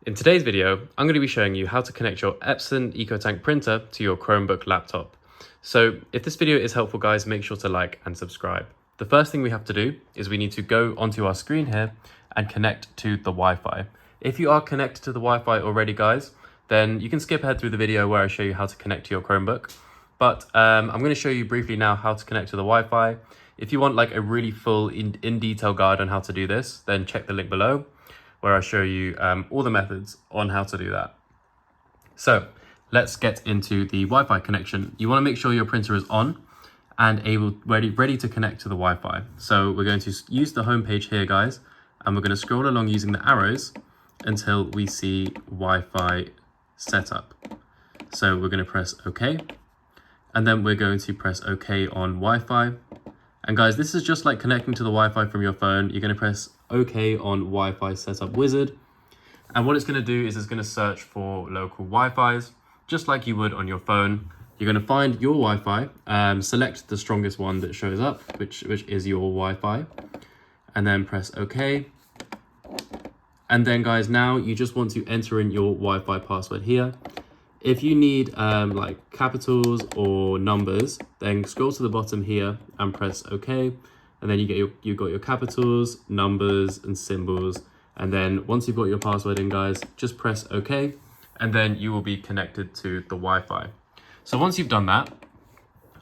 In today's video, I'm going to be showing you how to connect your Epson EcoTank printer to your Chromebook laptop. So if this video is helpful, guys, make sure to like and subscribe. The first thing we have to do is we need to go onto our screen here and connect to the Wi-Fi. If you are connected to the Wi-Fi already, guys, then you can skip ahead through the video where I show you how to connect to your Chromebook. But I'm going to show you briefly now how to connect to the Wi-Fi. If you want like a really full in-detail guide on how to do this, then check the link below, where I show you all the methods on how to do that. So let's get into the Wi-Fi connection. You want to make sure your printer is on and ready to connect to the Wi-Fi. So we're going to use the home page here, guys, and we're going to scroll along using the arrows until we see Wi-Fi setup. So we're going to press OK, and then we're going to press OK on Wi-Fi. And guys, this is just like connecting to the Wi-Fi from your phone. You're going to press OK on Wi-Fi Setup Wizard. And what it's going to do is it's going to search for local Wi-Fis, just like you would on your phone. You're going to find your Wi-Fi, select the strongest one that shows up, which is your Wi-Fi, and then press OK. And then, guys, now you just want to enter in your Wi-Fi password here. If you need like capitals or numbers, then scroll to the bottom here and press OK. And then you've got your capitals, numbers, and symbols. And then once you've got your password in, guys, just press OK, and then you will be connected to the Wi-Fi. So once you've done that,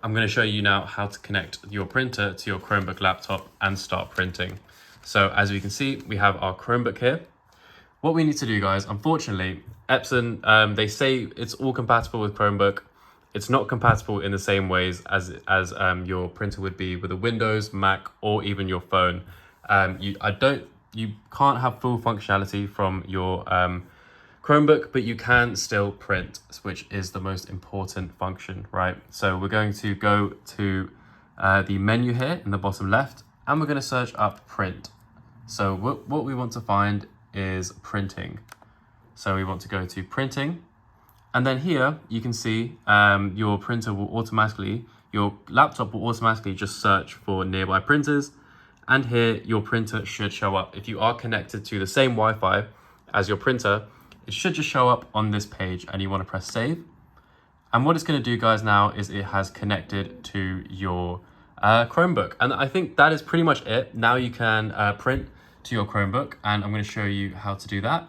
I'm going to show you now how to connect your printer to your Chromebook laptop and start printing. So as you can see, we have our Chromebook here. What we need to do, guys, unfortunately, Epson, they say it's all compatible with Chromebook. It's not compatible in the same ways as your printer would be with a Windows, Mac, or even your phone. You can't have full functionality from your Chromebook, but you can still print, which is the most important function, right? So we're going to go to the menu here in the bottom left, and we're going to search up print. So what we want to find is printing. So we want to go to printing, and then here you can see your printer will automatically, your laptop will automatically just search for nearby printers, and here your printer should show up. If you are connected to the same Wi-Fi as your printer, it should just show up on this page, and you want to press save. And what it's going to do, guys, now is it has connected to your Chromebook, and I think that is pretty much it. Now you can print to your Chromebook, and I'm going to show you how to do that.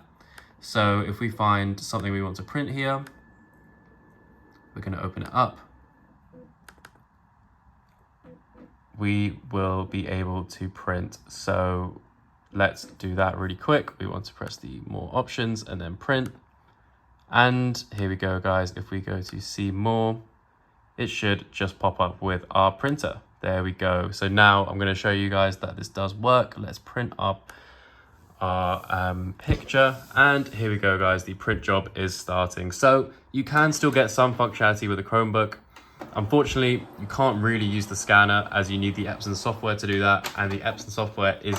So if we find something we want to print here, we're going to open it up. We will be able to print. So let's do that really quick. We want to press the more options and then print. And here we go, guys. If we go to see more, it should just pop up with our printer. There we go. So now I'm going to show you guys that this does work. Let's print up our picture, and here we go, guys. The print job is starting. So you can still get some functionality with a Chromebook. Unfortunately, you can't really use the scanner, as you need the Epson software to do that, and the Epson software is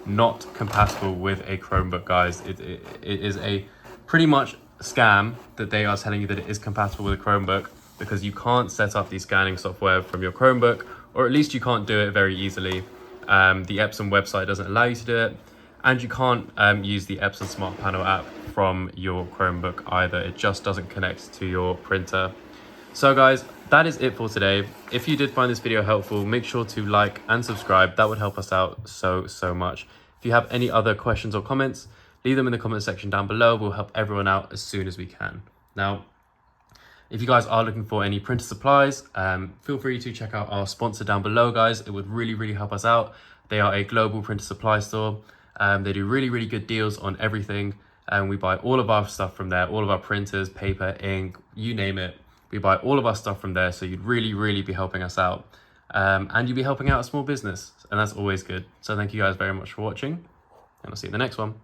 not compatible with a Chromebook, guys. It is a pretty much scam that they are telling you that it is compatible with a Chromebook, because you can't set up the scanning software from your Chromebook, or at least you can't do it very easily. The Epson website doesn't allow you to do it, and you can't use the Epson Smart Panel app from your Chromebook either. It just doesn't connect to your printer. So, guys, that is it for today. If you did find this video helpful, make sure to like and subscribe. That would help us out so much. If you have any other questions or comments, leave them in the comment section down below. We'll help everyone out as soon as we can. Now, if you guys are looking for any printer supplies, feel free to check out our sponsor down below, guys. It would really help us out. They are a global printer supply store. They do really good deals on everything, and we buy all of our stuff from there. All of our printers, paper, ink, you name it. We buy all of our stuff from there, so you'd really be helping us out. And you'd be helping out a small business, and that's always good. So thank you guys very much for watching, and I'll see you in the next one.